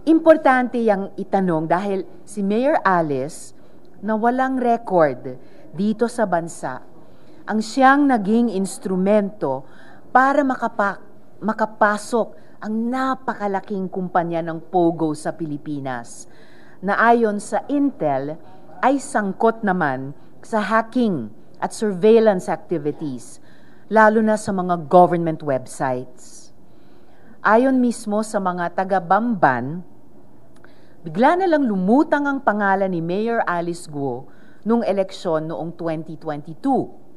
Importante yang itanong dahil si Mayor Alice na walang record dito sa bansa ang siyang naging instrumento para makapasok ang napakalaking kumpanya ng Pogo sa Pilipinas na ayon sa Intel ay sangkot naman sa hacking at surveillance activities, lalo na sa mga government websites. Ayon mismo sa mga taga-Bamban, bigla na lang lumutang ang pangalan ni Mayor Alice Guo nung eleksyon noong 2022.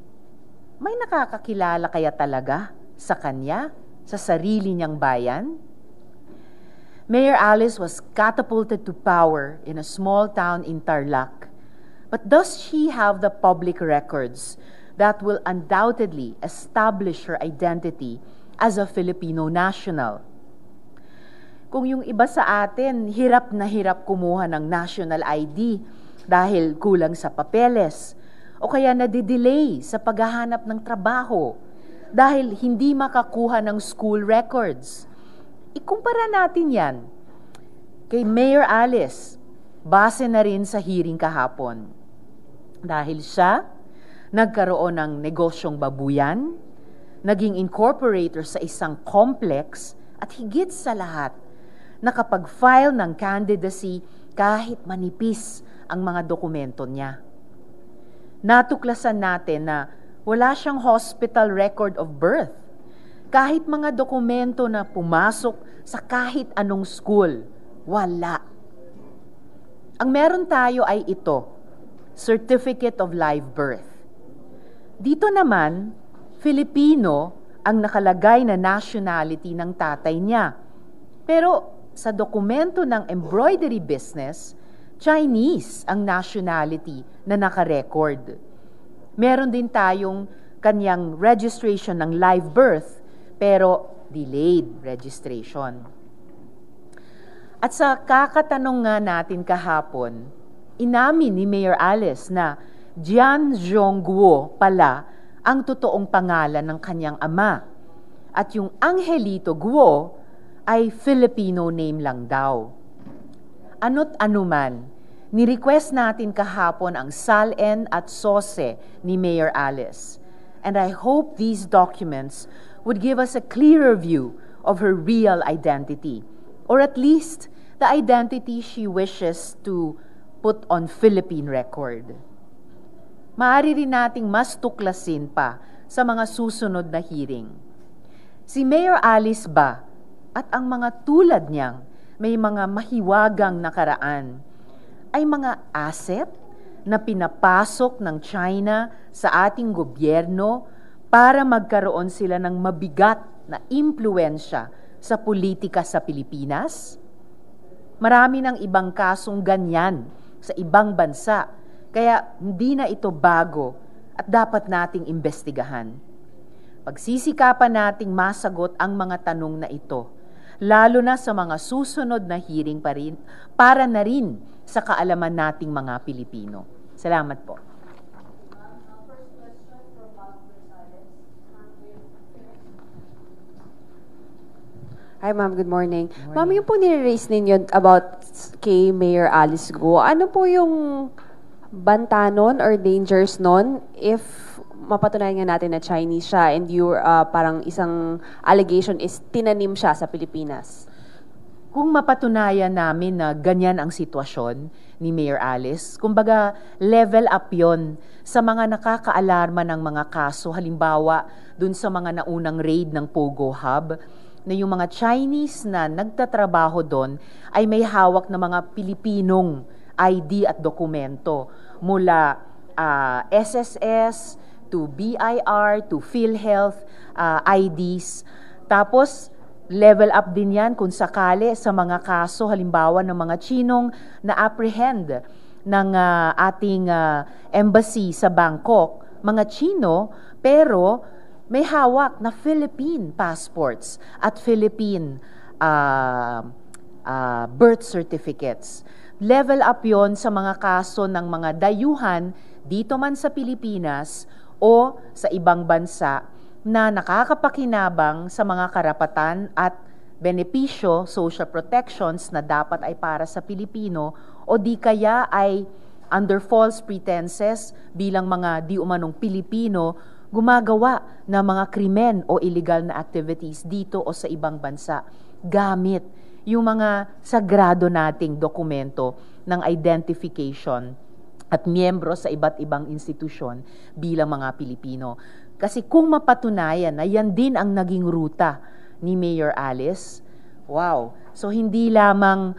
May nakakakilala kaya talaga sa kanya, sa sarili niyang bayan? Mayor Alice was catapulted to power in a small town in Tarlac. But does she have the public records that will undoubtedly establish her identity as a Filipino national? Kung yung iba sa atin, hirap na hirap kumuha ng national ID dahil kulang sa papeles, o kaya nadidelay sa paghahanap ng trabaho dahil hindi makakuha ng school records. Ikumpara natin yan kay Mayor Alice, base na rin sa hearing kahapon. Dahil siya nagkaroon ng negosyong babuyan, naging incorporator sa isang complex, at higit sa lahat, nakapag-file ng candidacy kahit manipis ang mga dokumento niya. Natuklasan natin na wala siyang hospital record of birth, kahit mga dokumento na pumasok sa kahit anong school, wala. Ang meron tayo ay ito, Certificate of Live Birth. Dito naman, Filipino ang nakalagay na nationality ng tatay niya. Pero sa dokumento ng embroidery business, Chinese ang nationality na nakarecord. Meron din tayong kanyang registration ng live birth, pero delayed registration. At sa kakatanong nga natin kahapon, inamin ni Mayor Alice na Jian Zhongguo pala ang totoong pangalan ng kanyang ama. At yung Angelito Guo ay Filipino name lang daw. Ano't anuman, ni-request natin kahapon ang SALN at SOSE ni Mayor Alice. And I hope these documents would give us a clearer view of her real identity, or at least the identity she wishes to put on Philippine record. Maaari rin nating mas tuklasin pa sa mga susunod na hearing. Si Mayor Alice ba at ang mga tulad niyang may mga mahiwagang nakaraan ay mga asset na pinapasok ng China sa ating gobyerno para magkaroon sila ng mabigat na impluwensya sa politika sa Pilipinas? Marami ng ibang kasong ganyan sa ibang bansa, kaya hindi na ito bago at dapat nating imbestigahan. Pagsisikapan nating masagot ang mga tanong na ito, lalo na sa mga susunod na hearing pa rin, para na rin sa kaalaman nating mga Pilipino. Salamat po. Hi ma'am, good morning. Ma'am, yung po nire-raise ninyo about kay Mayor Alice Guo, ano po yung banta nun or dangers nun if mapatunayan nga natin na Chinese siya and you parang isang allegation is tinanim siya sa Pilipinas? Kung mapatunayan namin na ganyan ang sitwasyon ni Mayor Alice, kumbaga level up yon sa mga nakakaalarma ng mga kaso, halimbawa dun sa mga naunang raid ng Pogo Hub, na yung mga Chinese na nagtatrabaho doon ay may hawak na mga Pilipinong ID at dokumento mula SSS to BIR to PhilHealth IDs. Tapos level up din yan kung sakali sa mga kaso halimbawa ng mga Chinong na-apprehend ng ating embassy sa Bangkok, mga Chino pero may hawak na Philippine passports at Philippine birth certificates. Level up yon sa mga kaso ng mga dayuhan dito man sa Pilipinas o sa ibang bansa na nakakapakinabang sa mga karapatan at benepisyo, social protections na dapat ay para sa Pilipino o di kaya ay under false pretenses bilang mga di umanong Pilipino gumagawa ng mga krimen o illegal na activities dito o sa ibang bansa gamit yung mga sagrado nating dokumento ng identification at miyembro sa iba't ibang institusyon bilang mga Pilipino. Kasi kung mapatunayan na yan din ang naging ruta ni Mayor Alice, wow! So hindi lamang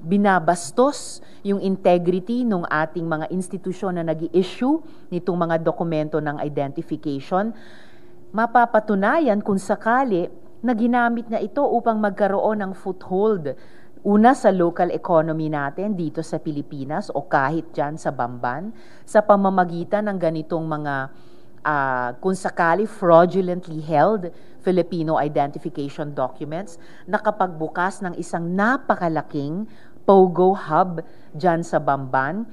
binabastos yung integrity ng ating mga institusyon na nag-i-issue nitong mga dokumento ng identification, mapapatunayan kung sakali na ginamit niya ito upang magkaroon ng foothold. Una sa local economy natin dito sa Pilipinas o kahit dyan sa Bamban, sa pamamagitan ng ganitong mga kung sakali fraudulently held Filipino identification documents, nakapagbukas ng isang napakalaking POGO hub dyan sa Bamban.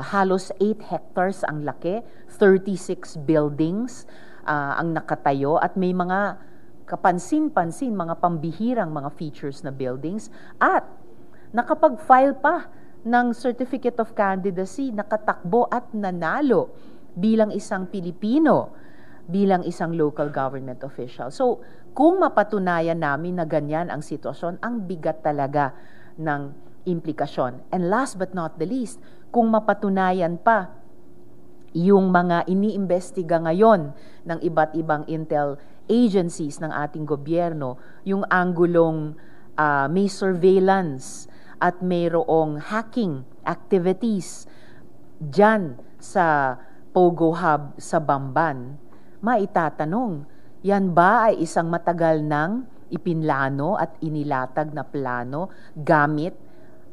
Halos 8 hectares ang laki, 36 buildings ang nakatayo at may mga kapansin-pansin, mga pambihirang mga features na buildings at nakapag-file pa ng Certificate of Candidacy, nakatakbo at nanalo bilang isang Pilipino, bilang isang local government official. So, kung mapatunayan namin na ganyan ang sitwasyon, ang bigat talaga ng implikasyon. And last but not the least, kung mapatunayan pa yung mga iniimbestiga ngayon ng iba't ibang intel agencies ng ating gobyerno, yung anggulong may surveillance at mayroong hacking activities dyan sa POGO Hub sa Bamban, maitatanong, yan ba ay isang matagal nang ipinlano at inilatag na plano gamit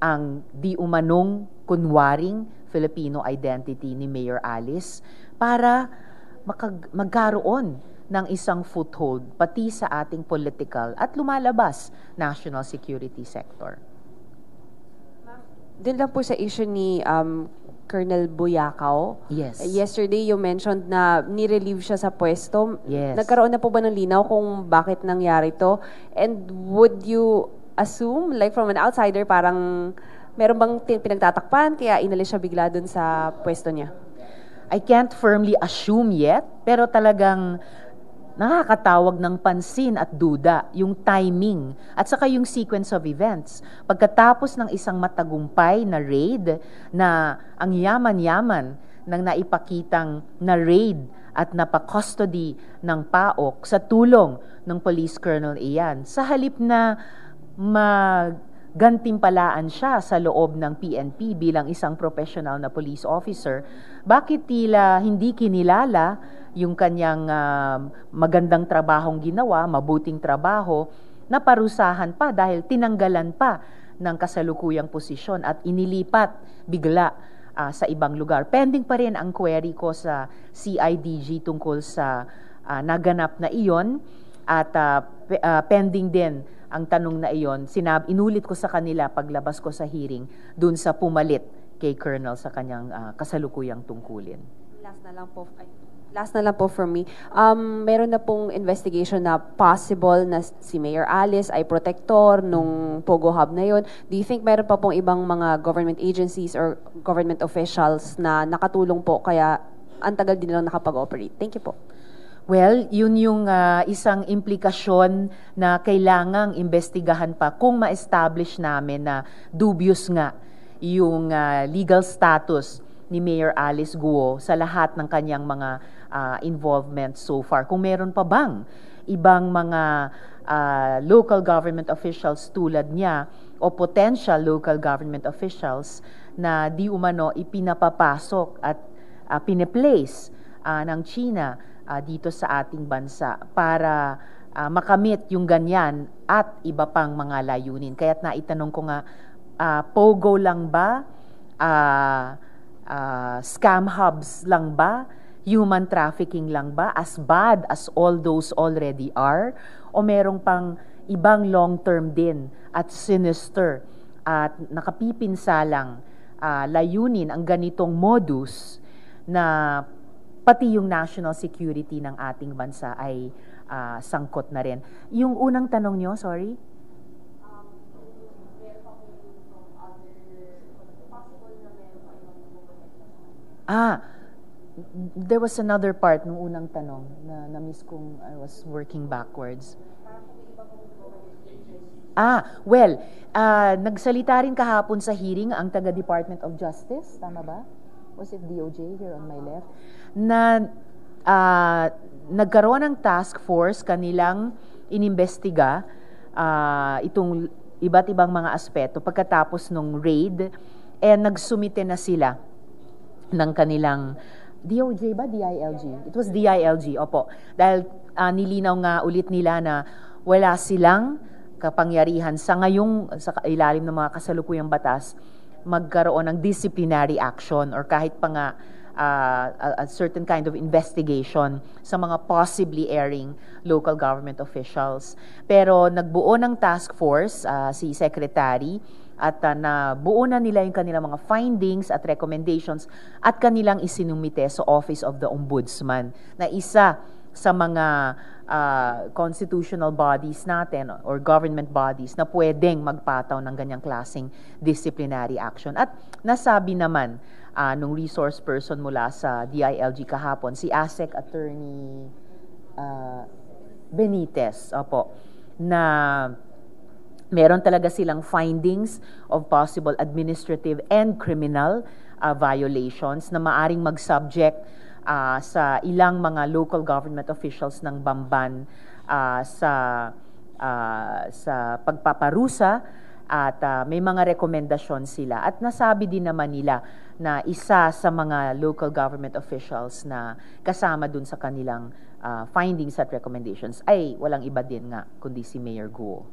ang di umanong kunwaring Filipino identity ni Mayor Alice para magkaroon ng isang foothold pati sa ating political at lumalabas national security sector. Doon lang po sa issue ni Colonel Buyakaw. Yes. Yesterday, you mentioned na nirelieve siya sa pwesto. Yes. Nagkaroon na po ba ng linaw kung bakit nangyari to? And would you assume, like from an outsider, parang meron bang pinagtatakpan kaya inalis siya bigla dun sa pwesto niya? I can't firmly assume yet, pero talagang nakakatawag ng pansin at duda yung timing at saka yung sequence of events. Pagkatapos ng isang matagumpay na raid na ang yaman-yaman ng naipakitang na raid at napaka-custody ng PAOK sa tulong ng Police Colonel Ian, sa halip na gantimpalaan siya sa loob ng PNP bilang isang professional na police officer, bakit tila hindi kinilala yung kanyang magandang trabahong ginawa, mabuting trabaho, na parusahan pa dahil tinanggalan pa ng kasalukuyang posisyon at inilipat bigla sa ibang lugar. Pending pa rin ang query ko sa CIDG tungkol sa naganap na iyon at pending din ang tanong na iyon. Inulit ko sa kanila paglabas ko sa hearing dun sa pumalit kay Colonel sa kanyang kasalukuyang tungkulin. Last na lang po from me. Meron na pong investigation na possible na si Mayor Alice ay protector nung POGO Hub na yon. Do you think meron pa pong ibang mga government agencies or government officials na nakatulong po kaya ang tagal din nilang nakapag-operate? Thank you po. Well, yun yung isang implikasyon na kailangang imbestigahan pa kung ma-establish namin na dubious nga yung legal status ni Mayor Alice Guo sa lahat ng kanyang mga involvement so far. Kung meron pa bang ibang mga local government officials tulad niya o potential local government officials na di umano ipinapapasok at piniplace ng China dito sa ating bansa para makamit yung ganyan at iba pang mga layunin. Kaya't naitanong ko nga, POGO lang ba? Scam hubs lang ba? Human trafficking lang ba? As bad as all those already are? O merong pang ibang long-term din at sinister at nakapipinsalang layunin ang ganitong modus na pati yung national security ng ating bansa ay sangkot na rin. Yung unang tanong nyo, sorry? There was another part nung unang tanong na na-miss kong I was working backwards. Well, nagsalita rin kahapon sa hearing ang taga-Department of Justice, tama ba? Was it DOJ here on my left? Na nagkaroon ng task force, kanilang inimbestiga itong iba't ibang mga aspeto pagkatapos nung raid, nagsumite na sila ng kanilang DOJ ba? DILG? It was DILG, opo. Dahil nilinaw nga ulit nila na wala silang kapangyarihan sa ilalim ng mga kasalukuyang batas magkaroon ng disciplinary action or kahit pa nga a certain kind of investigation sa mga possibly erring local government officials. Pero nagbuo ng task force si Secretary at nabuo na nila yung kanilang mga findings at recommendations at kanilang isinumite sa Office of the Ombudsman na isa sa mga constitutional bodies natin or government bodies na pwedeng magpataw ng ganyang klaseng disciplinary action. At nasabi naman nung resource person mula sa DILG kahapon, si ASEC Attorney Benitez, na meron talaga silang findings of possible administrative and criminal violations na maaring mag-subject sa ilang mga local government officials ng Bamban sa pagpaparusa at may mga rekomendasyon sila. At nasabi din naman nila na isa sa mga local government officials na kasama dun sa kanilang findings at recommendations ay walang iba din nga kundi si Mayor Guo.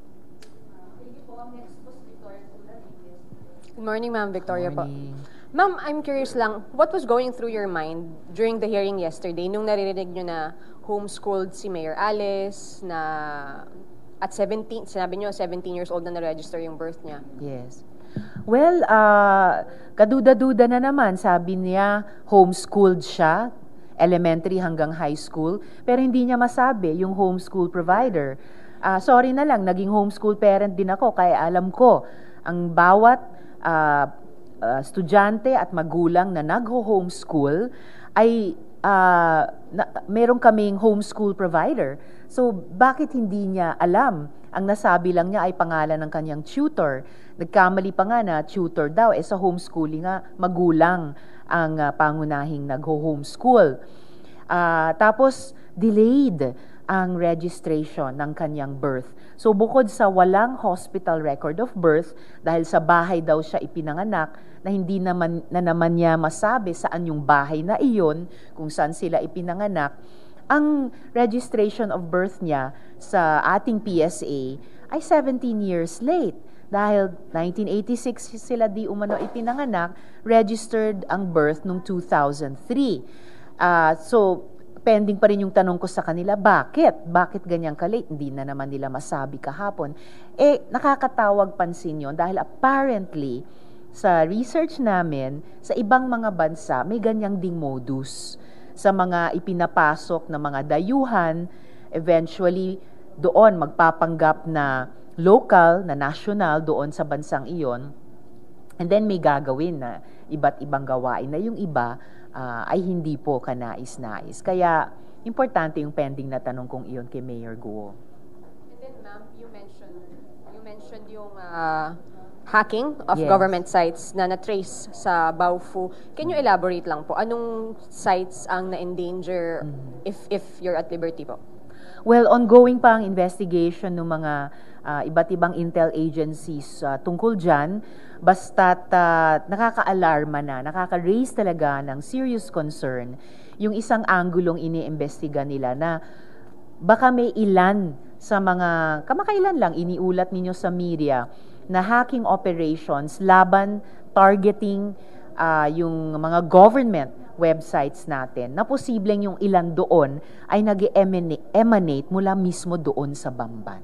Good morning, Ma'am Victoria po. Morning. Ma'am, I'm curious lang, what was going through your mind during the hearing yesterday nung naririnig nyo na homeschooled si Mayor Alice, na at 17, sinabi nyo 17 years old na na-register yung birth niya? Yes. Well, kaduda-duda na naman. Sabi niya, homeschooled siya, elementary hanggang high school, pero hindi niya masabi yung homeschool provider. Sorry na lang, naging homeschool parent din ako, kaya alam ko, ang bawat estudyante at magulang na nag-homeschool ay meron kaming homeschool provider. So, bakit hindi niya alam? Ang nasabi lang niya ay pangalan ng kanyang tutor. Nagkamali pa nga na tutor daw. Sa homeschooling nga, magulang ang pangunahing nag-homeschool. Tapos, delayed ang registration ng kanyang birth. So, bukod sa walang hospital record of birth, dahil sa bahay daw siya ipinanganak, na hindi naman niya masabi saan yung bahay na iyon, kung saan sila ipinanganak, ang registration of birth niya sa ating PSA ay 17 years late. Dahil 1986 sila di umano ipinanganak, registered ang birth noong 2003. So, pending pa rin yung tanong ko sa kanila, bakit? Bakit ganyang ka-late? Hindi na naman nila masabi kahapon. Nakakatawag pansin yon dahil apparently, sa research namin, sa ibang mga bansa, may ganyang ding modus. Sa mga ipinapasok na mga dayuhan, eventually, doon magpapanggap na local, na national, doon sa bansang iyon. And then may gagawin na iba't ibang gawain na yung iba, ay hindi po kanais-nais. Kaya, importante yung pending na tanong kong iyon kay Mayor Guo. And then, ma'am, you mentioned yung hacking of Yes. government sites na na-trace sa Baofu. Can you elaborate lang po? Anong sites ang na-endanger if you're at liberty po? Well, ongoing pa ang investigation ng mga iba't ibang intel agencies tungkol dyan. Basta't nakaka-alarma na, nakaka-raise talaga ng serious concern yung isang anggulong iniimbestiga nila na baka may ilan sa mga, kamakailan lang iniulat ninyo sa media na hacking operations laban targeting yung mga government websites natin na posibleng yung ilan doon ay nag-emanate mula mismo doon sa Bamban.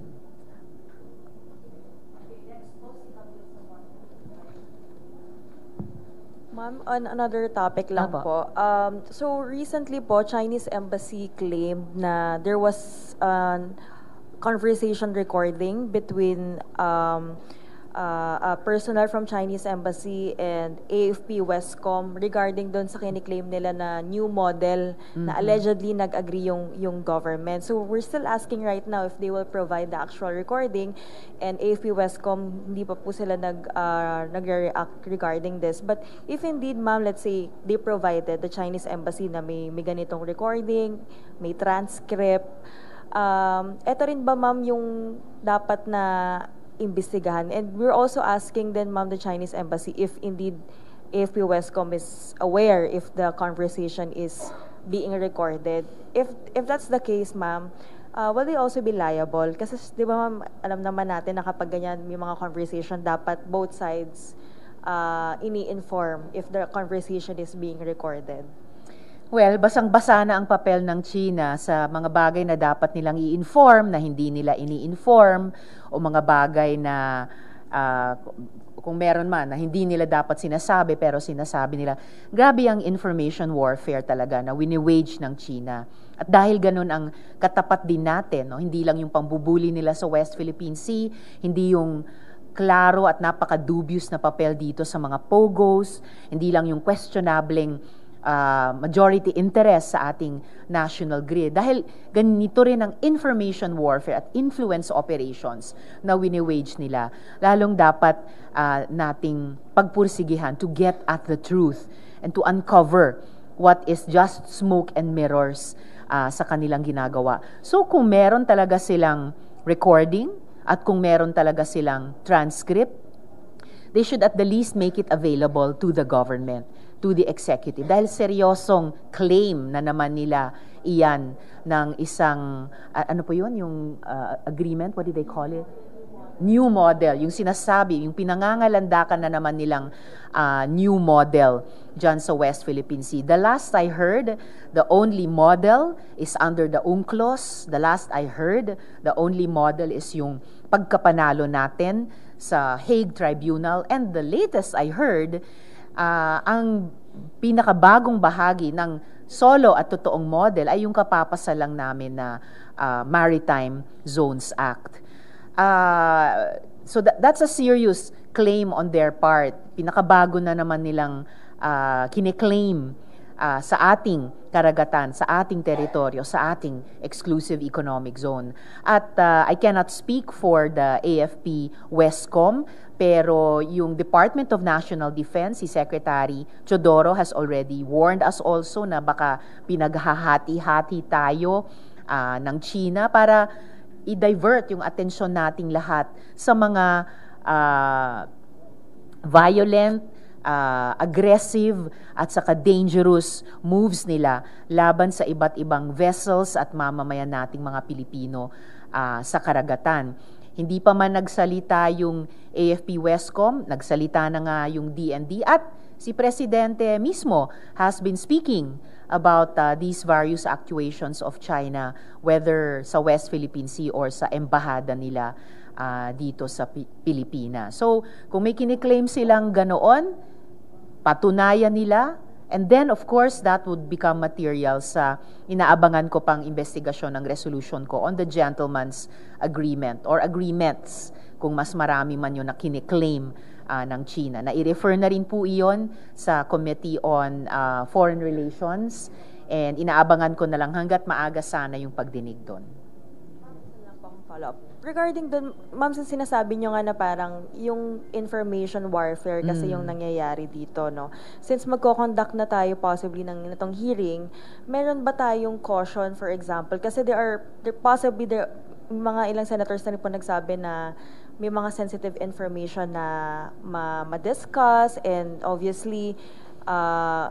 Ma'am, on another topic lang Apo. po. So recently po, Chinese embassy claimed na there was conversation recording between a personnel from Chinese embassy and AFP Westcom regarding doon sa kiniklaim nila na new model na allegedly nag-agree yung government. So we're still asking right now if they will provide the actual recording, and AFP Westcom hindi pa po sila nag-react regarding this. But if indeed, ma'am, let's say they provided the Chinese embassy na may ganitong recording, may transcript, eto rin ba, ma'am, yung dapat na imbestigahan? And we're also asking then, ma'am, the Chinese embassy if indeed AFP Westcom is aware if the conversation is being recorded. If that's the case, ma'am, will they also be liable? Kasi di ba, ma'am, alam naman natin na kapag ganyan may mga conversation, dapat both sides ini-inform if the conversation is being recorded. Well, basang-basa na ang papel ng China sa mga bagay na dapat nilang i-inform, na hindi nila ini-inform, o mga bagay na kung meron man, na hindi nila dapat sinasabi pero sinasabi nila. Grabe ang information warfare talaga na wini-wage ng China. At dahil ganun ang katapat din natin, no? Hindi lang yung pambubuli nila sa West Philippine Sea, hindi yung klaro at napaka-dubious na papel dito sa mga POGOs, hindi lang yung questionableng majority interest sa ating national grid. Dahil ganito rin ang information warfare at influence operations na wini-wage nila. Lalong dapat nating pagpursigihan to get at the truth and to uncover what is just smoke and mirrors sa kanilang ginagawa. So kung meron talaga silang recording at kung meron talaga silang transcript, they should at the least make it available to the government, to the executive. Dahil seryosong claim na naman nila iyan ng isang, ano po yun, yung agreement, what did they call it? New model, yung sinasabi, yung pinangangalandakan na naman nilang new model dyan sa West Philippine Sea. The last I heard, the only model is under the UNCLOS. The last I heard, the only model is yung pagkapanalo natin sa Hague Tribunal. And the latest I heard, ang pinakabagong bahagi ng solo at totoong model ay yung kapapasalang namin na Maritime Zones Act. So that's a serious claim on their part. Pinakabago na naman nilang kiniklaim sa ating karagatan, sa ating teritoryo, sa ating exclusive economic zone. At I cannot speak for the AFP Westcom, pero yung Department of National Defense, si Secretary Chodoro has already warned us also na baka pinaghahati-hati tayo ng China para i-divert yung atensyon nating lahat sa mga violent, aggressive at saka dangerous moves nila laban sa iba't ibang vessels at mamamayan nating mga Pilipino sa karagatan. Hindi pa man nagsalita yung AFP Westcom, nagsalita na nga yung DND at si Presidente mismo has been speaking about these various actuations of China, whether sa West Philippine Sea or sa embahada nila dito sa Pilipinas. So, kung may kiniklaim silang ganoon, patunayan nila, and then of course that would become material sa inaabangan ko pang investigasyon ng resolution ko on the gentleman's agreement or agreements, kung mas marami man yun na kiniklaim ng China. Na i-refer na rin po iyon sa Committee on Foreign Relations, and inaabangan ko na lang hanggat maaga sana yung pagdinig doon. Follow-up. Regarding dun, ma'am, sinasabi nyo nga na parang yung information warfare kasi yung nangyayari dito, no? Since magko-conduct na tayo possibly ng itong hearing, meron ba tayong caution, for example? Kasi there possibly mga ilang senators na rin po nagsabi na may mga sensitive information na ma-discuss, and obviously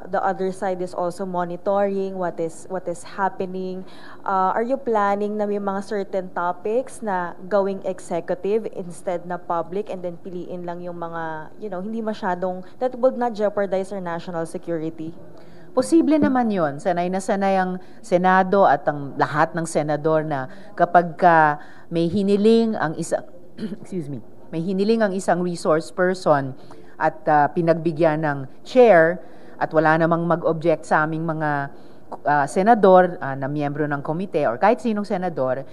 the other side is also monitoring what is happening. Are you planning na may mga certain topics na gawing executive instead na public, and then piliin lang yung mga, hindi masyadong, that would not jeopardize our national security? Posible naman yon. Sanay na sanay ang Senado at ang lahat ng senador na kapag may hiniling ang isang excuse me, may hiniling ang isang resource person at pinagbigyan ng chair at wala namang mag-object sa aming mga senador na miyembro ng komite or kahit sinong senador,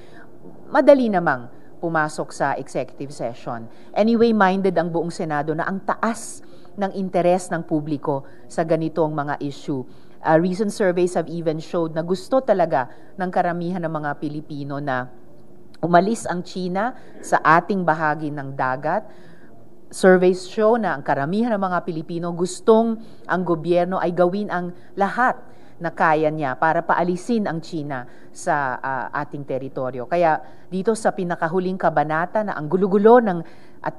madali namang pumasok sa executive session. Anyway, minded ang buong Senado na ang taas ng interes ng publiko sa ganitong mga issue. Recent surveys have even showed na gusto talaga ng karamihan ng mga Pilipino na umalis ang China sa ating bahagi ng dagat. Surveys show na ang karamihan ng mga Pilipino gustong ang gobyerno ay gawin ang lahat na kaya niya para paalisin ang China sa ating teritoryo. Kaya dito sa pinakahuling kabanata na ang gulo-gulo at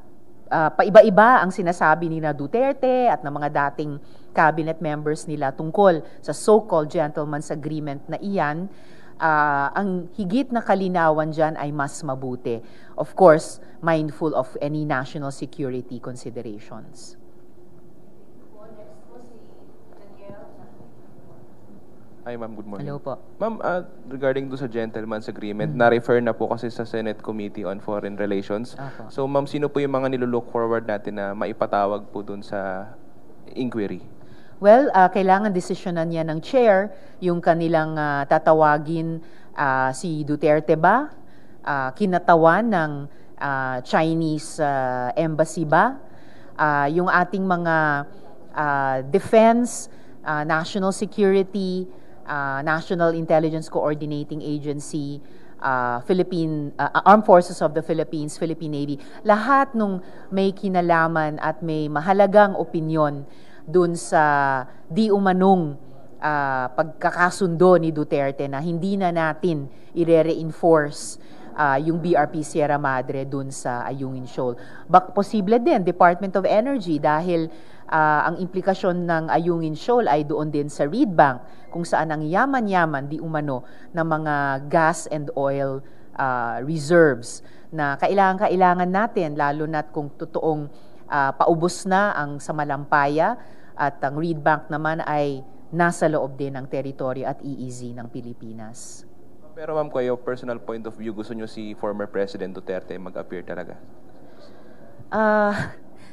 paiba-iba ang sinasabi ni Duterte at ng mga dating cabinet members nila tungkol sa so-called gentleman's agreement na iyan, ang higit na kalinawan dyan ay mas mabuti. Of course, mindful of any national security considerations. Hi, ma'am. Good morning. Hello po. Ma'am, regarding do sa gentleman's agreement, na-refer na po kasi sa Senate Committee on Foreign Relations. Apo. So, ma'am, sino po yung mga nilulook forward natin na maipatawag po dun sa inquiry? Well, kailangan desisyonan niya ng chair yung kanilang tatawagin si Duterte ba, kinatawan ng Chinese embassy ba, yung ating mga defense, national security, National Intelligence Coordinating Agency, Armed Forces of the Philippines, Philippine Navy, lahat nung may kinalaman at may mahalagang opinyon dun sa di umanong pagkakasundo ni Duterte na hindi na natin i-reinforce yung BRP Sierra Madre dun sa Ayungin Shoal. Posible din, Department of Energy, dahil ang implikasyon ng Ayungin Shoal ay doon din sa Reed Bank, kung saan ang yaman-yaman di umano ng mga gas and oil reserves na kailangan natin, lalo na't kung totoong paubos na ang Samalampaya at ang Reed Bank naman ay nasa loob din ng teritoryo at EEZ ng Pilipinas. Pero ma'am, kayo, personal point of view, gusto nyo si former President Duterte mag-appear talaga?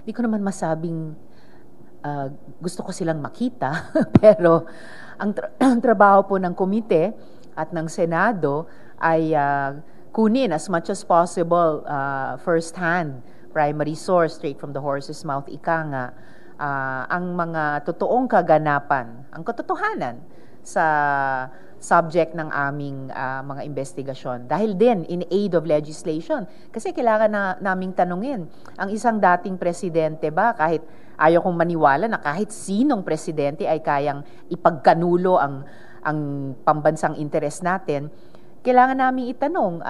Di ko naman masabing gusto ko silang makita, pero ang trabaho po ng komite at ng Senado ay kunin as much as possible first-hand, primary source, straight from the horse's mouth, ika nga, ang mga totoong kaganapan, ang katotohanan sa subject ng aming mga investigasyon. Dahil din, in aid of legislation. Kasi kailangan naming tanungin, ang isang dating presidente ba, kahit ayaw kong maniwala na kahit sinong presidente ay kayang ipagkanulo ang pambansang interes natin, kailangan namin itanong,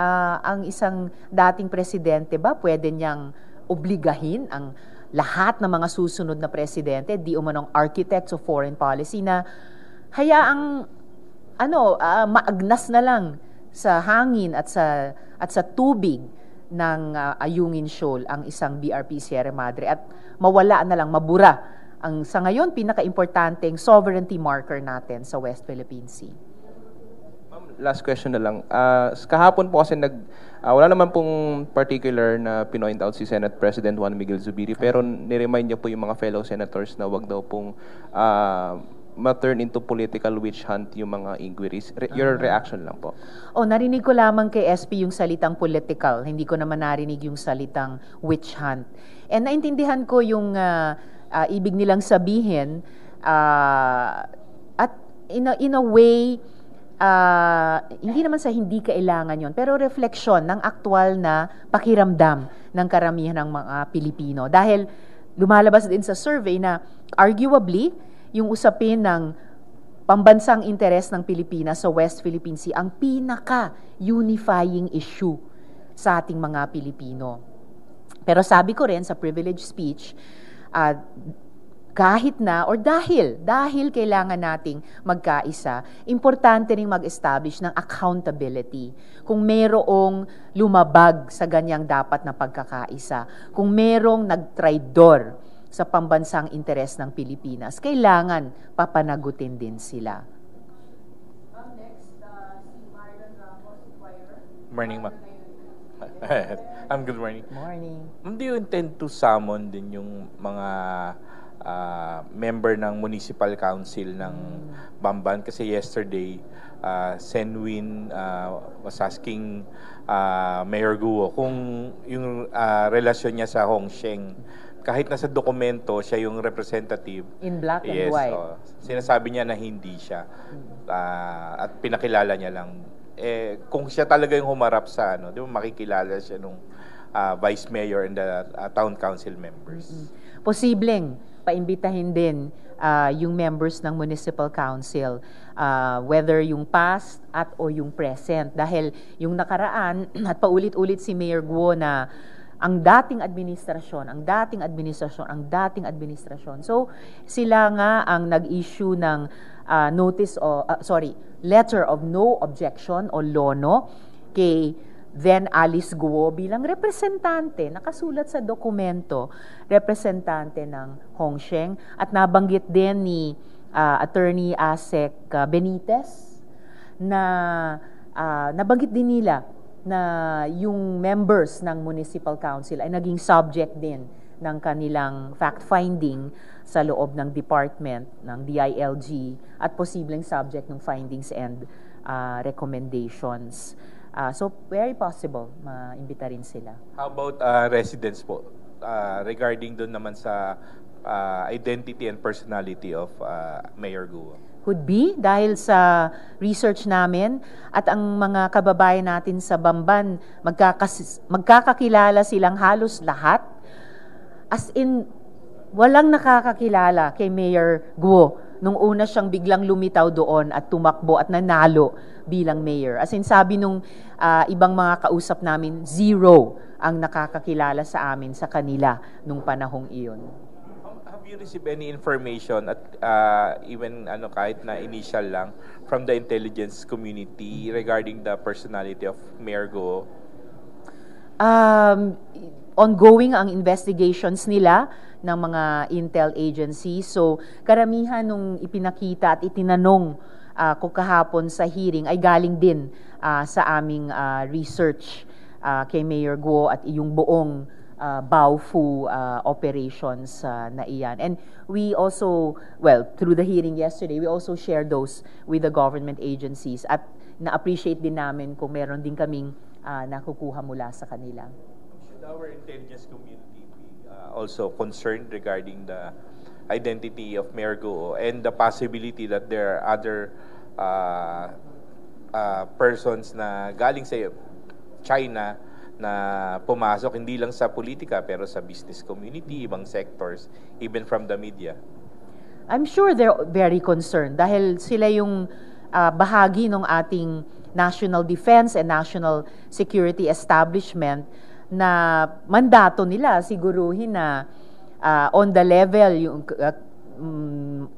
ang isang dating presidente ba, pwede niyang obligahin ang lahat ng mga susunod na presidente, di umanong architects of foreign policy, na hayaang maagnas na lang sa hangin at sa tubig ng Ayungin Shoal ang isang BRP Sierra Madre at mawala na lang, mabura ang sa ngayon pinaka-importanteng sovereignty marker natin sa West Philippine Sea. Last question na lang. Kahapon po kasi wala naman pong particular na pinoint out si Senate President Juan Miguel Zubiri, pero niremind niya po yung mga fellow senators na wag daw pong ma-turn into political witch hunt yung mga inquiries. Your reaction lang po. Narinig ko lamang kay SP yung salitang political. Hindi ko naman narinig yung salitang witch hunt. And naintindihan ko yung ibig nilang sabihin at in a way, hindi naman sa hindi kailangan yon, pero refleksyon ng aktwal na pakiramdam ng karamihan ng mga Pilipino. Dahil lumalabas din sa survey na arguably, yung usapin ng pambansang interes ng Pilipinas sa West Philippine Sea ang pinaka-unifying issue sa ating mga Pilipino. Pero sabi ko rin sa privilege speech, kahit na or dahil kailangan nating magkaisa, importante ring mag-establish ng accountability. Kung merong lumabag sa ganyang dapat na pagkakaisa, kung merong nagtraidor sa pambansang interes ng Pilipinas, kailangan papanagutin din sila. Morning, ma'am. Good morning. Morning. Ma'am, do you intend to summon din yung mga member ng Municipal Council ng Bamban? Kasi yesterday, Senwin was asking Mayor Guo kung yung relasyon niya sa Hongsheng. Kahit nasa dokumento, siya yung representative. In black and Yes, white. sinasabi niya na hindi siya. At pinakilala niya lang. Kung siya talaga yung humarap sa di ba makikilala siya nung vice mayor and the town council members. Posibleng paimbitahin din yung members ng municipal council, whether yung past at o yung present. Dahil yung nakaraan at paulit-ulit si Mayor Guo na ang dating administrasyon. So, sila nga ang nag-issue ng letter of no objection o LONO kay then Alice Guo bilang representante, nakasulat sa dokumento, representante ng Hongsheng, at nabanggit din ni Attorney Asek Benitez na nabanggit din nila na yung members ng municipal council ay naging subject din ng kanilang fact-finding sa loob ng department ng DILG at posibleng subject ng findings and recommendations. So, very possible, maimbita rin sila. How about residents po? Regarding doon naman sa identity and personality of Mayor Guo. Could be, dahil sa research namin at ang mga kababayan natin sa Bamban, magkakakilala silang halos lahat. As in, walang nakakakilala kay Mayor Guo nung una siyang biglang lumitaw doon at tumakbo at nanalo bilang mayor. As in, sabi nung ibang mga kausap namin, 0 ang nakakakilala sa amin sa kanila nung panahong iyon. Have you received any information at even kahit na initial lang from the intelligence community regarding the personality of Mayor Guo? Ongoing ang investigations nila ng mga intel agencies. So, karamihan nung ipinakita at itinanong ko kahapon sa hearing ay galing din sa aming research kay Mayor Guo at yung buong Baofu operations na iyan. And we also, through the hearing yesterday, we also shared those with the government agencies at na-appreciate din namin kung meron din kaming nakukuha mula sa kanila. Should our intelligence community be also concerned regarding the identity of Mayor Guo and the possibility that there are other persons na galing sa China na pumasok hindi lang sa politika pero sa business community, ibang sectors, even from the media? I'm sure they're very concerned dahil sila yung bahagi ng ating national defense and national security establishment na mandato nila siguruhin na on the level yung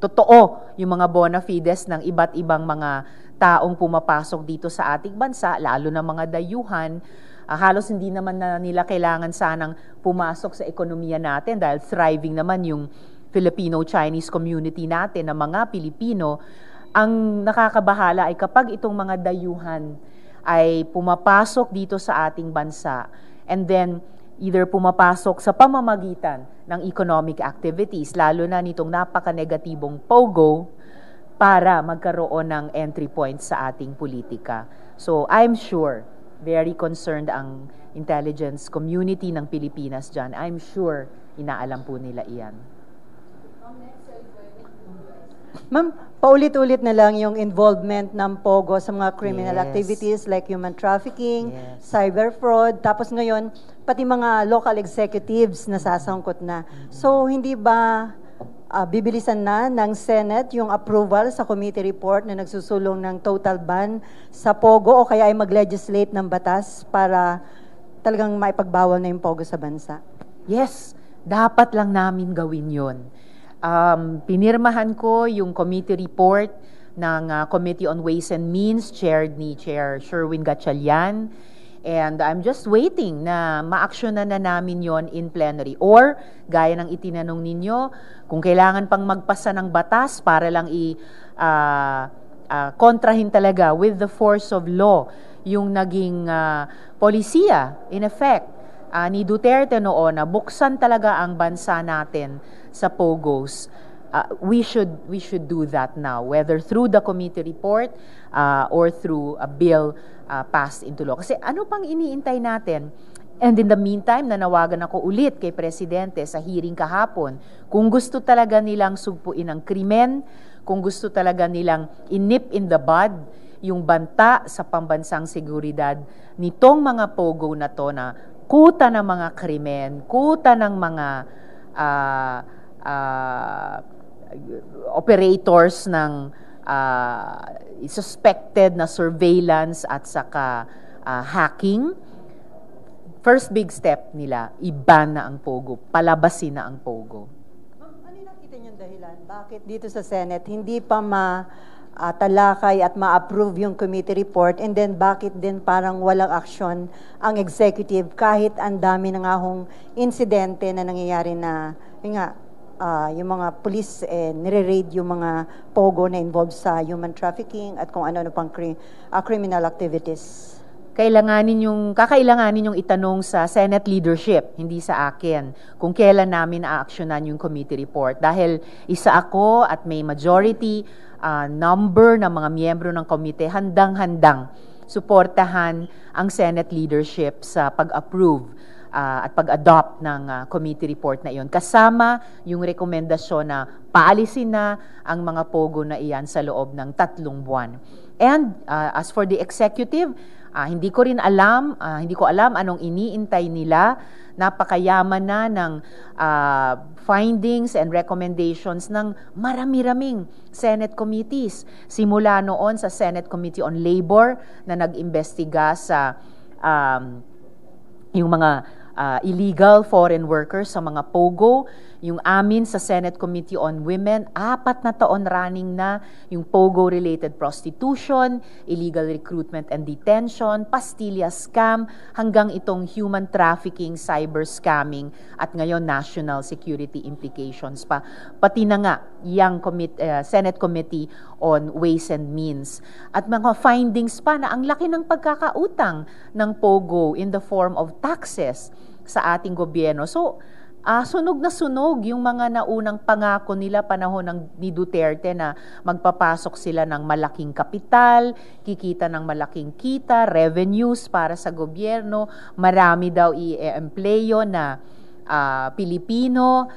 totoo yung mga bona fides ng iba't ibang mga taong pumapasok dito sa ating bansa, lalo na mga dayuhan. Halos hindi naman na nila kailangan sanang pumasok sa ekonomiya natin dahil thriving naman yung Filipino-Chinese community natin na mga Pilipino. Ang nakakabahala ay kapag itong mga dayuhan ay pumapasok dito sa ating bansa and then either pumapasok sa pamamagitan ng economic activities, lalo na nitong napaka-negatibong POGO, para magkaroon ng entry point sa ating politika. So I'm sure very concerned ang intelligence community ng Pilipinas dyan. I'm sure inaalam po nila iyan. Ma'am, paulit-ulit na lang yung involvement ng POGO sa mga criminal Yes. activities like human trafficking, Yes. cyber fraud, tapos ngayon, pati mga local executives nasasangkot na. So, hindi ba bibilisan na ng Senate yung approval sa committee report na nagsusulong ng total ban sa POGO o kaya ay mag-legislate ng batas para talagang maipagbawal na yung POGO sa bansa? Yes, dapat lang namin gawin yon. Pinirmahan ko yung committee report ng Committee on Ways and Means, chaired ni Chair Sherwin Gatchalian. And I'm just waiting na ma-actionan na namin yon in plenary. Or, gaya ng itinanong ninyo, kung kailangan pang magpasa ng batas para lang kontrahin talaga with the force of law yung naging polisiya, in effect, ni Duterte noon na buksan talaga ang bansa natin sa POGOs. We should do that now, whether through the committee report or through a bill passed into law. Kasi ano pang iniintay natin? And in the meantime, nanawagan ako ulit kay Presidente sa hearing kahapon, kung gusto talaga nilang sugpuin ang krimen, kung gusto talaga nilang inip in the bud yung banta sa pambansang seguridad nitong mga POGO na to na kuta ng mga krimen, kuta ng mga operators ng suspected na surveillance at saka hacking. First big step nila, i-ban na ang POGO, palabasin na ang POGO. Ma'am, ano nakita niyong dahilan? Bakit dito sa Senate hindi pa talakay at ma-approve yung committee report, and then bakit din parang walang aksyon ang executive kahit ang dami na nga hong insidente na nangyayari na yung mga police nire-raid yung mga POGO na involved sa human trafficking at kung ano-ano pang criminal activities. Kakailanganin yung itanong sa Senate leadership, hindi sa akin, kung kailan namin aaksyonan yung committee report. Dahil isa ako at may majority number ng mga miyembro ng komite handang-handang suportahan ang Senate leadership sa pag-approve at pag-adopt ng committee report na iyon. Kasama yung rekomendasyon na paalisin na ang mga POGO na iyan sa loob ng 3 buwan. And as for the executive, hindi ko alam anong iniintay nila. Napakayaman na ng findings and recommendations ng marami-raming Senate committees. Simula noon sa Senate Committee on Labor na nag-imbestiga sa yung mga illegal foreign workers sa mga POGO, yung amin sa Senate Committee on Women, 4 na taon running na yung POGO-related prostitution, illegal recruitment and detention, pastilla scam, hanggang itong human trafficking, cyber scamming, at ngayon national security implications pa. Pati na nga yung Senate Committee on Ways and Means. At mga findings pa na ang laki ng pagkakautang ng POGO in the form of taxes sa ating gobyerno. So, sunog na sunog yung mga naunang pangako nila panahon ni Duterte na magpapasok sila ng malaking kapital, kikita ng malaking kita, revenues para sa gobyerno, marami daw i-empleyo na Pilipino.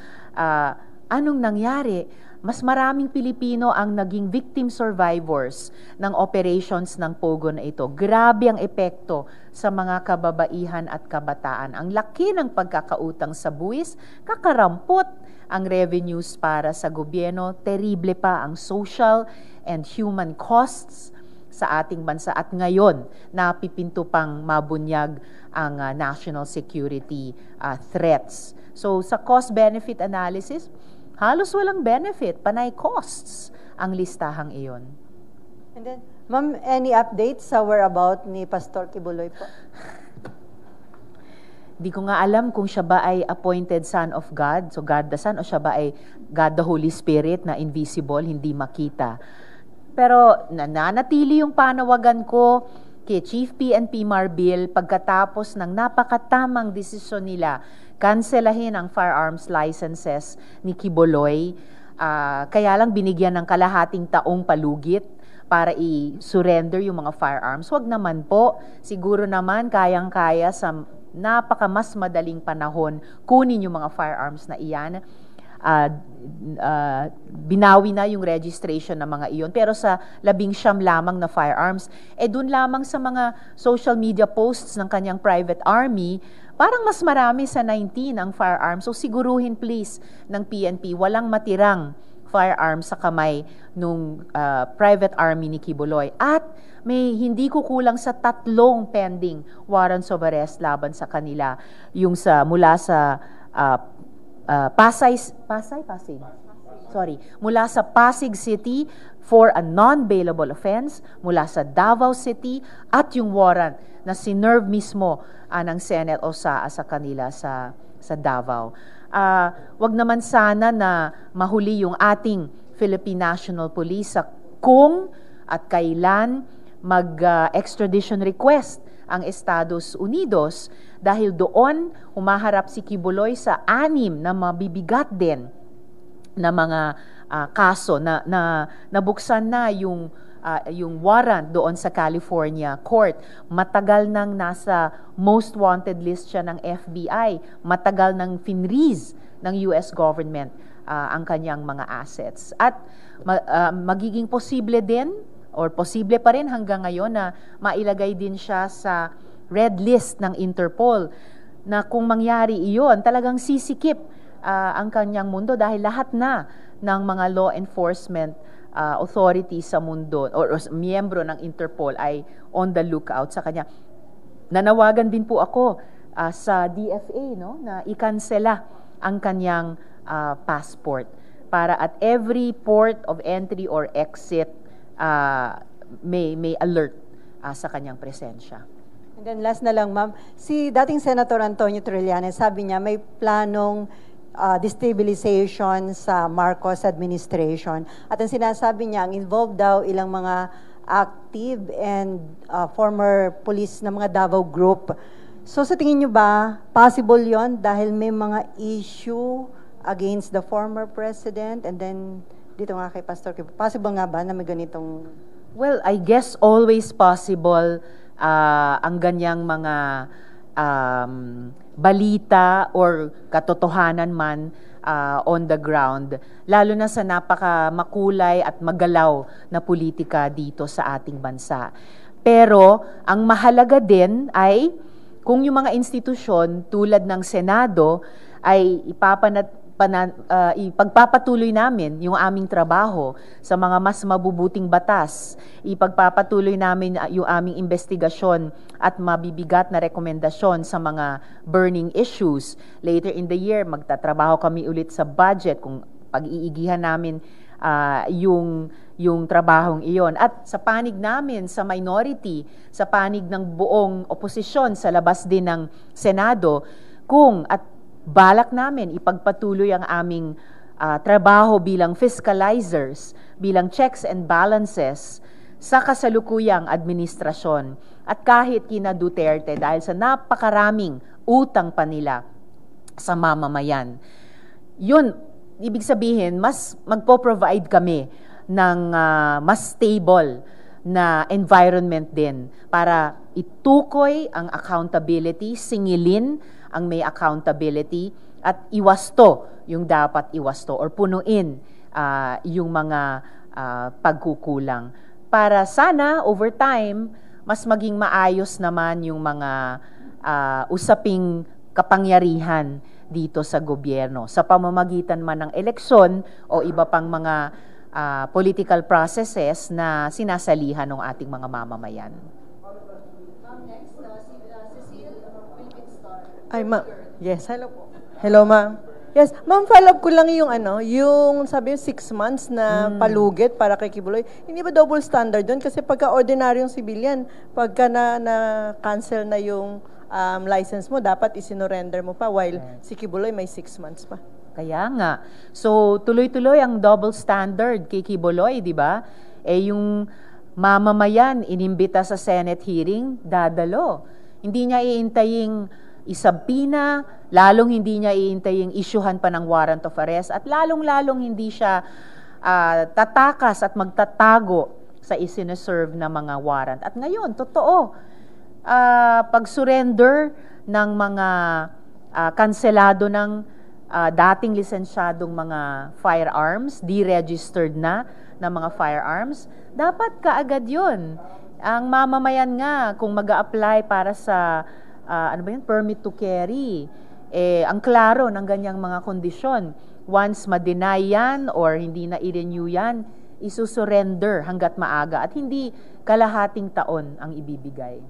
Anong nangyari? Mas maraming Pilipino ang naging victim survivors ng operations ng POGO na ito. Grabe ang epekto sa mga kababaihan at kabataan. Ang laki ng pagkakautang sa buwis, kakarampot ang revenues para sa gobyerno, terrible pa ang social and human costs sa ating bansa. At ngayon, napipinto pang mabunyag ang national security threats. So sa cost-benefit analysis, halos walang benefit, panay costs ang listahang iyon. And then, ma'am, any updates sa whereabout ni Pastor Kibuloy po? Di ko nga alam kung siya ba ay appointed son of God, so God the Son, o siya ba ay God the Holy Spirit na invisible, hindi makita. Pero nananatili yung panawagan ko kay Chief PNP Marbil pagkatapos ng napakatamang desisyon nila kanselahin ang firearms licenses ni Kibuloy. Kaya lang binigyan ng kalahating taong palugit para i-surrender yung mga firearms. Huwag naman po. Siguro naman kayang-kaya sa mas madaling panahon kunin yung mga firearms na iyan. Binawi na yung registration ng mga iyon. Pero sa 19 lamang na firearms, dun lamang sa mga social media posts ng kanyang private army, parang mas marami sa 19 ang firearms. So siguruhin please ng PNP, walang matirang firearms sa kamay nung private army ni Kibuloy. At may hindi kukulang sa 3 pending warrants of arrest laban sa kanila. Yung mula sa mula sa Pasig City for a non-bailable offense, mula sa Davao City, at yung warrant na sinerve mismo ng Senate Osaa sa kanila sa Davao. Wag naman sana na mahuli yung ating Philippine National Police sa kung at kailan mag-extradition request ang Estados Unidos dahil doon humaharap si Kibuloy sa 6 na mabibigat din na mga kaso na nabuksan na yung warrant doon sa California court. Matagal nang nasa most wanted list siya ng FBI. Matagal nang finreeze ng US government ang kanyang mga assets. At magiging posible din or posible pa rin hanggang ngayon na mailagay din siya sa red list ng Interpol na kung mangyari iyon, talagang sisikip ang kanyang mundo dahil lahat na ng mga law enforcement authorities sa mundo or miyembro ng Interpol ay on the lookout sa kanya. Nanawagan din po ako sa DFA na ikansela ang kanyang passport para at every port of entry or exit may alert sa kanyang presensya. And then last na lang, ma'am, si dating Senator Antonio Trillanes, sabi niya may planong destabilization sa Marcos administration. At ang sinasabi niya, ang involved daw ilang mga active and former police na mga Davao Group. So sa tingin niyo ba, possible yon dahil may mga issue against the former president? And then, dito nga kay Pastor, possible nga ba na may ganitong... Well, I guess always possible ang ganyang mga balita or katotohanan man on the ground, lalo na sa napaka-makulay at magalaw na politika dito sa ating bansa. Pero ang mahalaga din ay kung yung mga institusyon tulad ng Senado ay ipagpapatuloy namin yung aming trabaho sa mga mas mabubuting batas. Ipagpapatuloy namin yung aming investigasyon at mabibigat na rekomendasyon sa mga burning issues. Later in the year, magtatrabaho kami ulit sa budget kung pag-iigihan namin yung trabahong iyon. At sa panig namin, sa minority, sa panig ng buong oposisyon sa labas din ng Senado, balak namin ipagpatuloy ang aming trabaho bilang fiscalizers, bilang checks and balances sa kasalukuyang administrasyon. At kahit kina Duterte, dahil sa napakaraming utang pa nila sa mamamayan, yun, ibig sabihin, mas magpo-provide kami ng mas stable na environment din para itukoy ang accountability, singilin ang may accountability at iwasto yung dapat iwasto or punuin yung mga pagkukulang. Para sana over time, mas maging maayos naman yung mga usaping kapangyarihan dito sa gobyerno sa pamamagitan man ng eleksyon o iba pang mga political processes na sinasalihan ng ating mga mamamayan. Ay, ma'am. Yes, hello po. Hello, ma'am. Yes, ma'am, follow up ko lang yung yung sabi yung 6 months na palugit para kay Kibuloy. Hindi ba double standard doon? Kasi pagka ordinaryong civilian, pagka na-cancel na yung license mo, dapat isinorender mo pa while si Kibuloy may 6 months pa. Kaya nga. So, tuloy-tuloy ang double standard kay Kibuloy, di ba? Yung mamamayan, inimbita sa Senate hearing, dadalo. Hindi niya iintaying isabina, lalong hindi niya iintaying isyuhan pa ng warrant of arrest, at lalong-lalong hindi siya tatakas at magtatago sa isineserve na mga warrant. At ngayon, totoo, pag-surrender ng mga kanselado ng dating lisensyadong mga firearms, deregistered na mga firearms, dapat kaagad yun. Ang mamamayan nga, kung mag-a-apply para sa permit to carry, ang klaro ng ganyang mga kondisyon. Once ma-deny yan or hindi na i-renew yan, isusurrender hanggat maaga at hindi kalahating taon ang ibibigay.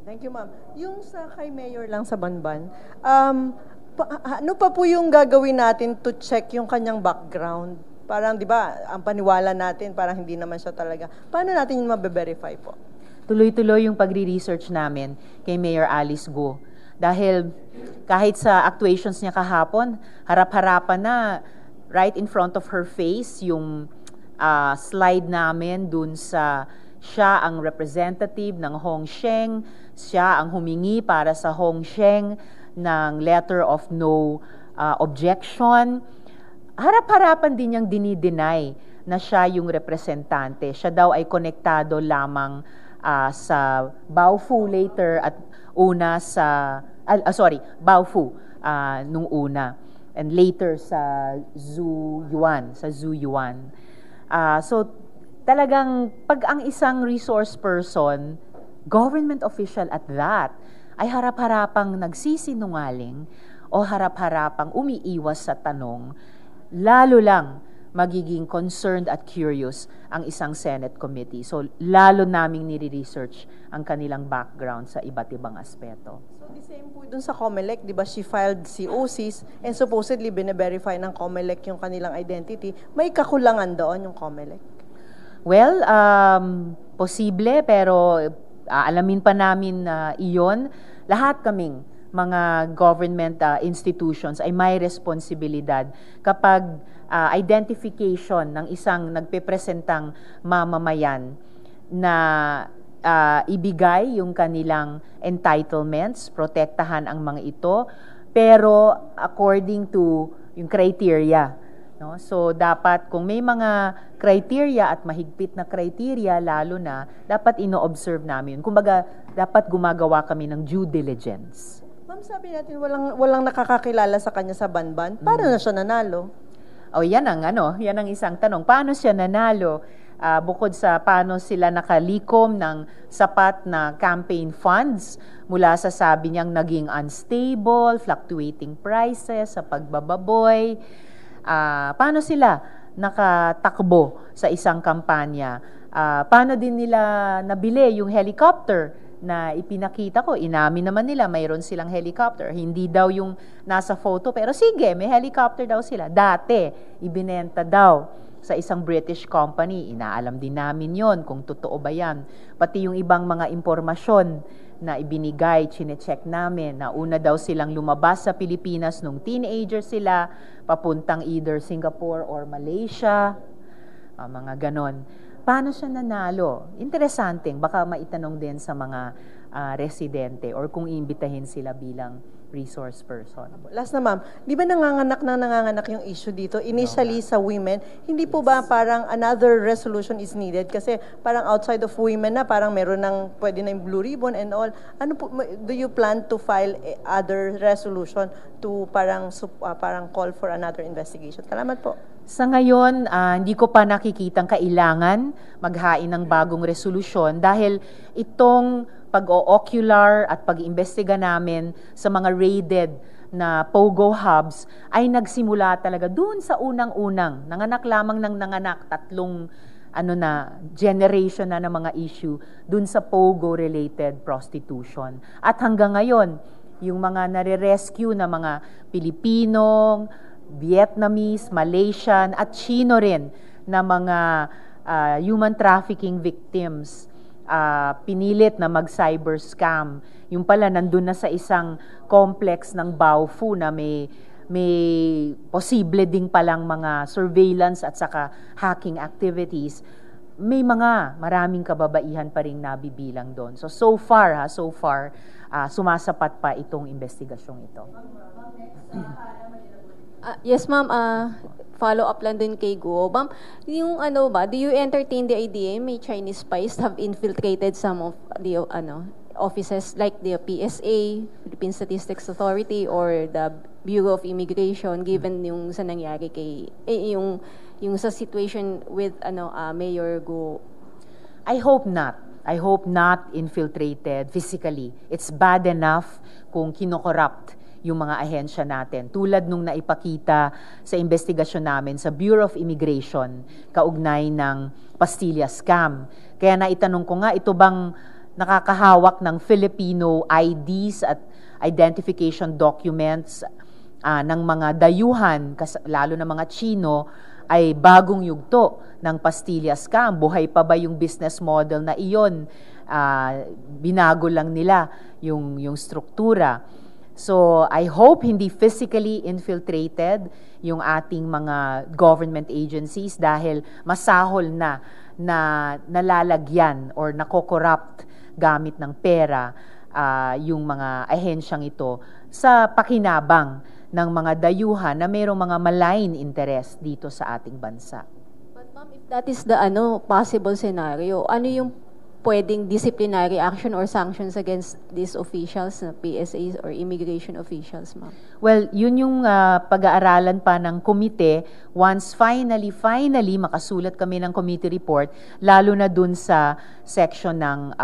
Thank you, ma'am. Yung sa kay Mayor lang sa Banban, ano pa po yung gagawin natin to check yung kanyang background? Parang, di ba, ang paniwala natin, parang hindi naman siya talaga. Paano natin yung mabe-verify po? Tuloy-tuloy yung pagre-research namin kay Mayor Alice Go. Dahil kahit sa actuations niya kahapon, harap-harapan na right in front of her face yung slide namin dun sa Siya ang representative ng Hongsheng, siya ang humingi para sa Hongsheng ng letter of no objection. Harap-harapan din niyang dinideny na siya yung representante. Siya daw ay konektado lamang sa Baofu later at una sa, Baofu nung una. And later sa Zuyuan. So talagang pag ang isang resource person, government official at that, ay harap-harapang nagsisinungaling o harap-harapang umiiwas sa tanong, lalo lang magiging concerned at curious ang isang Senate committee. So, lalo naming nire-research ang kanilang background sa iba't ibang aspeto. So, the same po dun sa COMELEC, di ba, she filed COCs and supposedly bine-verify ng COMELEC yung kanilang identity. May kakulangan doon yung COMELEC? Well, posible, pero alamin pa namin iyon. Lahat kaming mga government institutions ay may responsibilidad kapag identification ng isang nagpepresentang mamamayan na ibigay yung kanilang entitlements, protektahan ang mga ito, pero according to yung criteria. No? So, dapat kung may mga criteria at mahigpit na criteria, lalo na, dapat ino-observe namin. Kumbaga, dapat gumagawa kami ng due diligence. Ma'am, sabi natin walang nakakakilala sa kanya sa Banban. Paano na siya nanalo? Yan ang isang tanong. Paano siya nanalo? Bukod sa paano sila nakalikom ng sapat na campaign funds mula sa sabi niyang naging unstable, fluctuating prices sa pagbababoy. Paano sila nakatakbo sa isang kampanya? Paano din nila nabili yung helicopter na ipinakita ko? Inamin naman nila, mayroon silang helicopter. Hindi daw yung nasa photo, pero sige, may helicopter daw sila. Dati, ibinenta daw sa isang British company. Inaalam din namin yon kung totoo ba yan. Pati yung ibang mga impormasyon na ibinigay, chinecheck namin, na una daw silang lumabas sa Pilipinas nung teenager sila, papuntang either Singapore or Malaysia, mga ganon. Paano siya nanalo? Interesanteng, baka maitanong din sa mga residente or kung iimbitahin sila bilang resource person. Last na ma'am, di ba nanganganak yung issue dito? Initially sa women, hindi po ba parang another resolution is needed? Kasi parang outside of women na, parang meron ng pwede na yung blue ribbon and all. Ano po, do you plan to file other resolution to parang call for another investigation? Salamat po. Sa ngayon, hindi ko pa nakikitang kailangan maghain ng bagong resolusyon dahil itong pag-o-ocular at pag-imbestiga namin sa mga raided na POGO hubs ay nagsimula talaga doon sa unang-unang. Nanganak lamang ng nanganak, tatlong generation na ng mga issue doon sa POGO-related prostitution. At hanggang ngayon, yung mga nare-rescue na mga Pilipinong, Vietnamese, Malaysian at Chino rin na mga human trafficking victims, pinilit na mag-cyber scam. Yung pala nandun na sa isang complex ng Baofu na may posible ding palang mga surveillance at saka hacking activities. May maraming kababaihan pa rin nabibilang doon. So far, sumasapat pa itong investigasyong ito. Yes, ma'am. Follow-up lang din kay Guo. Ma'am, yung do you entertain the idea may Chinese spies have infiltrated some of the offices like the PSA, Philippine Statistics Authority, or the Bureau of Immigration, given yung sa nangyari kay yung sa situation with Mayor Guo? I hope not. I hope not infiltrated physically. It's bad enough kung kinokorrupt yung mga ahensya natin. Tulad nung naipakita sa investigasyon namin sa Bureau of Immigration, kaugnay ng Pastilla scam. Kaya naitanong ko nga, ito bang nakakahawak ng Filipino IDs at identification documents ng mga dayuhan, lalo na mga Chino, ay bagong yugto ng Pastilla scam. Buhay pa ba yung business model na iyon? Binago lang nila yung struktura. So, I hope hindi physically infiltrated yung ating mga government agencies dahil masahol na nalalagyan or nakokorrupt gamit ng pera yung mga ahensyang ito sa pakinabang ng mga dayuhan na mayroong mga malign interest dito sa ating bansa. But ma'am, if that is the possible scenario, ano yung pwedeng disciplinary action or sanctions against these officials, PSAs or immigration officials, ma'am? Well, yun yung pag-aaralan pa ng komite once finally makasulat kami ng committee report, lalo na dun sa section ng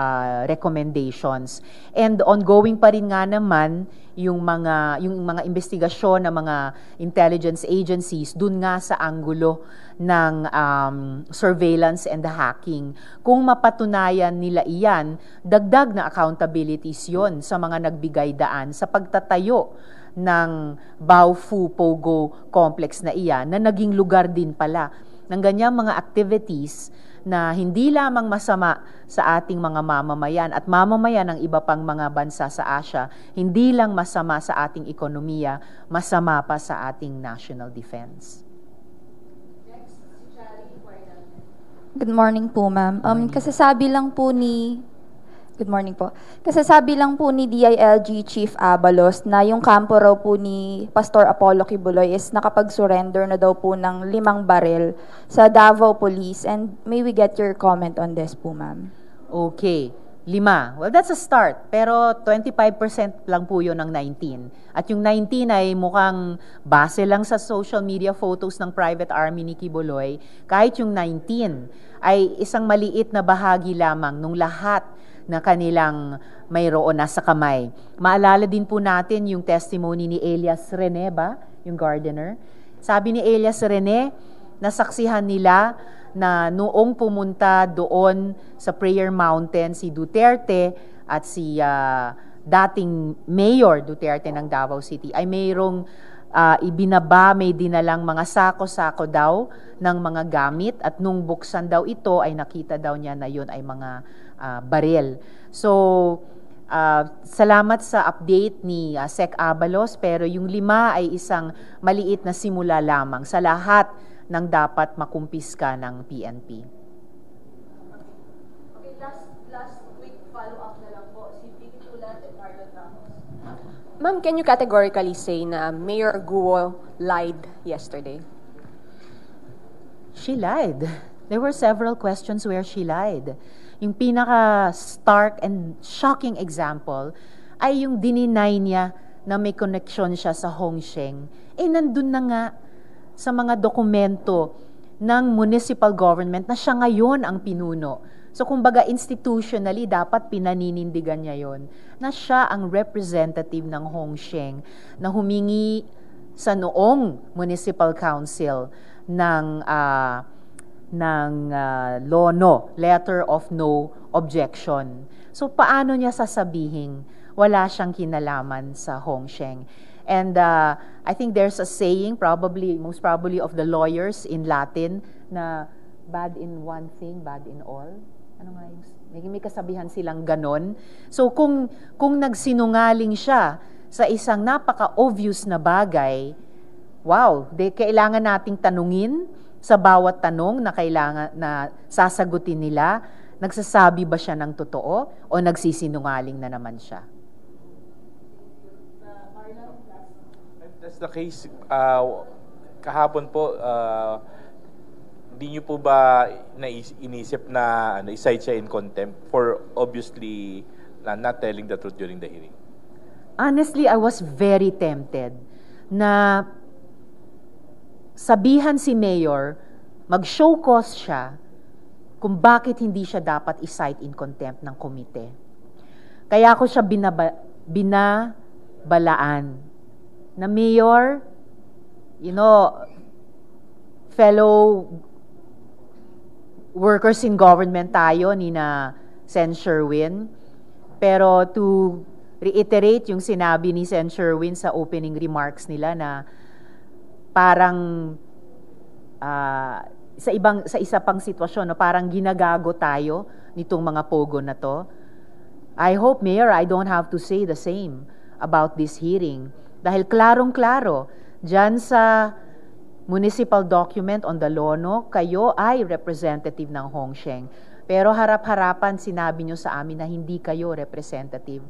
recommendations. And ongoing pa rin nga naman yung mga investigasyon ng mga intelligence agencies dun nga sa anggulo ng surveillance and the hacking. Kung mapatunayan nila iyan, dagdag na accountabilities yon sa mga nagbigay daan sa pagtatayo ng Baofu Pogo complex na iyan na naging lugar din pala ng ganyang mga activities na hindi lamang masama sa ating mga mamamayan at mamamayan ng iba pang mga bansa sa Asia, hindi lang masama sa ating ekonomiya, masama pa sa ating national defense. Good morning po, ma'am. Kasasabi lang po ni DILG Chief Abalos na yung kampo raw po ni Pastor Apollo Kibuloy is nakapag-surrender na daw po ng 5 baril sa Davao Police. And may we get your comment on this po, ma'am? Okay. 5. Well, that's a start. Pero 25% lang po yun ng 19. At yung 19 ay mukhang base lang sa social media photos ng private army ni Kibuloy. Kahit yung 19 ay isang maliit na bahagi lamang nung lahat na kanilang mayroon nasa kamay. Maalala din po natin yung testimony ni Elias Rene ba? Yung gardener. Sabi ni Elias Rene, nasaksihan nila na noong pumunta doon sa Prayer Mountain si Duterte at si dating Mayor Duterte ng Davao City ay mayroong ibinaba, may dinalang mga sako-sako daw ng mga gamit at nung buksan daw ito ay nakita daw niya na yun ay mga baril. So, salamat sa update ni Sec Abalos, pero yung 5 ay isang maliit na simula lamang sa lahat ng dapat makumpiska ng PNP. Okay, last quick follow-up na lang po. Si Vicky Tulat and Marlon Ramos. Ma'am, can you categorically say na Mayor Guo lied yesterday? She lied. There were several questions where she lied. Yung pinaka-stark and shocking example ay yung dininay niya na may connection siya sa Hongsheng. Nandun na nga sa mga dokumento ng municipal government na siya ngayon ang pinuno. So kumbaga institutionally, dapat pinaninindigan niya yon na siya ang representative ng Hongsheng na humingi sa noong municipal council ng LONO, Letter of No Objection. So paano niya sasabihin wala siyang kinalaman sa Hongsheng? And I think there's a saying, most probably of the lawyers in Latin, na bad in one thing, bad in all. Ano nga yung, may kasabihan silang ganon. So kung nagsinungaling siya sa isang napaka-obvious na bagay, wow, kailangan nating tanungin sa bawat tanong na kailangan na sasagutin nila, nagsasabi ba siya ng totoo o nagsisinungaling na naman siya? That's the case. Kahapon po, hindi niyo po ba inisip na i-cite siya in contempt for obviously not telling the truth during the hearing? Honestly, I was very tempted na sabihan si Mayor, mag-show cause siya kung bakit hindi siya dapat i-cite in contempt ng komite. Kaya ako siya binabalaan na Mayor, fellow workers in government tayo ni na Sen Sherwin. Pero to reiterate yung sinabi ni Sen Sherwin sa opening remarks nila na parang sa isa pang sitwasyon, parang ginagago tayo nitong mga pogo na to. I hope, Mayor, I don't have to say the same about this hearing. Dahil klarong-klaro, dyan sa municipal document on the Lono, kayo ay representative ng Hongsheng. Pero harap-harapan, sinabi nyo sa amin na hindi kayo representative.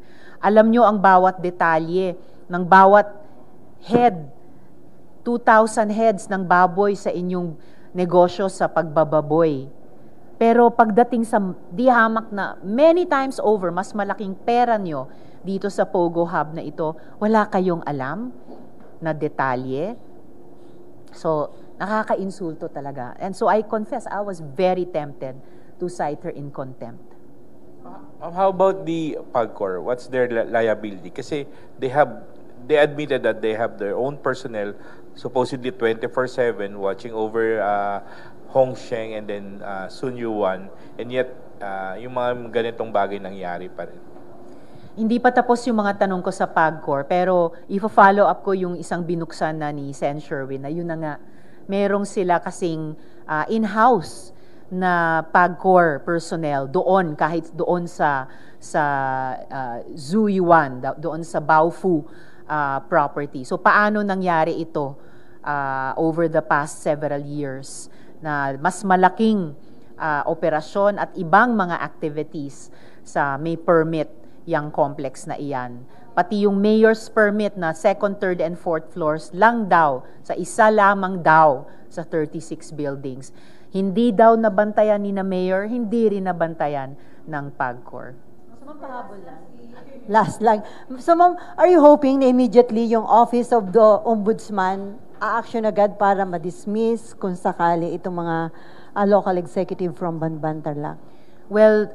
Alam nyo ang bawat detalye ng bawat head, 2,000 heads ng baboy sa inyong negosyo sa pagbababoy. Pero pagdating sa di hamak na many times over, mas malaking pera nyo dito sa Pogo Hub na ito, wala kayong alam na detalye. So, nakaka-insulto talaga. And so I confess, I was very tempted to cite her in contempt. How about the PAGCOR? What's their liability? Kasi they admitted that they have their own personnel, supposedly 24/7, watching over Hongsheng and then Sun Yuan, and yet yung mga ganitong bagay nangyari pa rin. Hindi pa tapos yung mga tanong ko sa PAGCOR, pero i-follow up ko yung isang binuksan na ni Sen. Sherwin, na yun na nga, merong sila kasing in-house na PAGCOR personnel doon, kahit doon sa Zuyuan, doon sa Baofu property. So paano nangyari ito over the past several years na mas malaking operasyon at ibang mga activities sa may permit yung complex na iyan. Pati yung mayor's permit na second, third, and fourth floors lang daw, sa isa lamang daw sa 36 buildings. Hindi daw nabantayan ni na mayor, hindi rin nabantayan ng PAGCOR. Last lang. So ma'am, are you hoping na immediately yung Office of the Ombudsman a-action agad para ma-dismiss kung sakali itong mga local executive from Banban Tarlac? Well,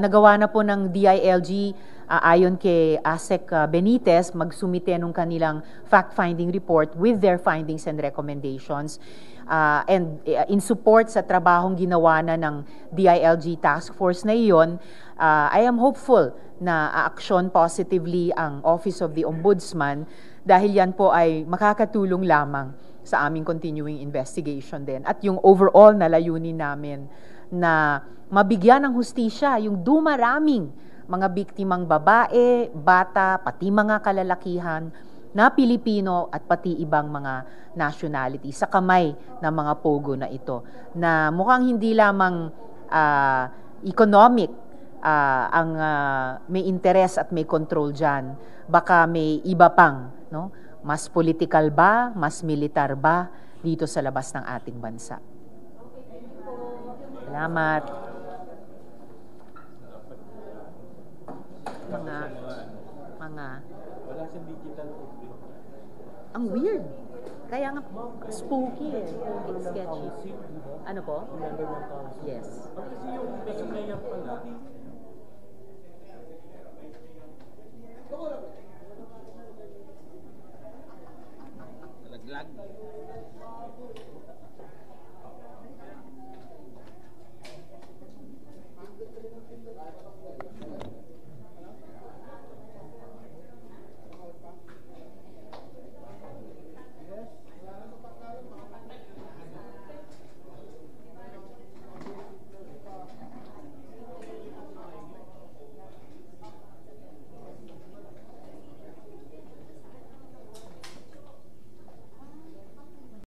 nagawa na po ng DILG ayon kay ASEC Benitez, magsumite nung kanilang fact-finding report with their findings and recommendations. And in support sa trabahong ginawa na ng DILG task force na iyon, I am hopeful na aaksyon positively ang Office of the Ombudsman dahil yan po ay makakatulong lamang sa aming continuing investigation din. At yung overall na layunin namin na mabigyan ng hustisya yung dumaraming mga biktimang babae, bata, pati mga kalalakihan na Pilipino at pati ibang mga nationality sa kamay ng mga pogo na ito. Na mukhang hindi lamang economic ang may interes at may control dyan. Baka may iba pang, no? Mas political ba, mas militar ba dito sa labas ng ating bansa. Salamat. Wala siyang digital footprint. Ang weird. Kaya nga spooky eh. Sketchy. Ano po? Yes. Kasi yung mayor pala, nalaglag.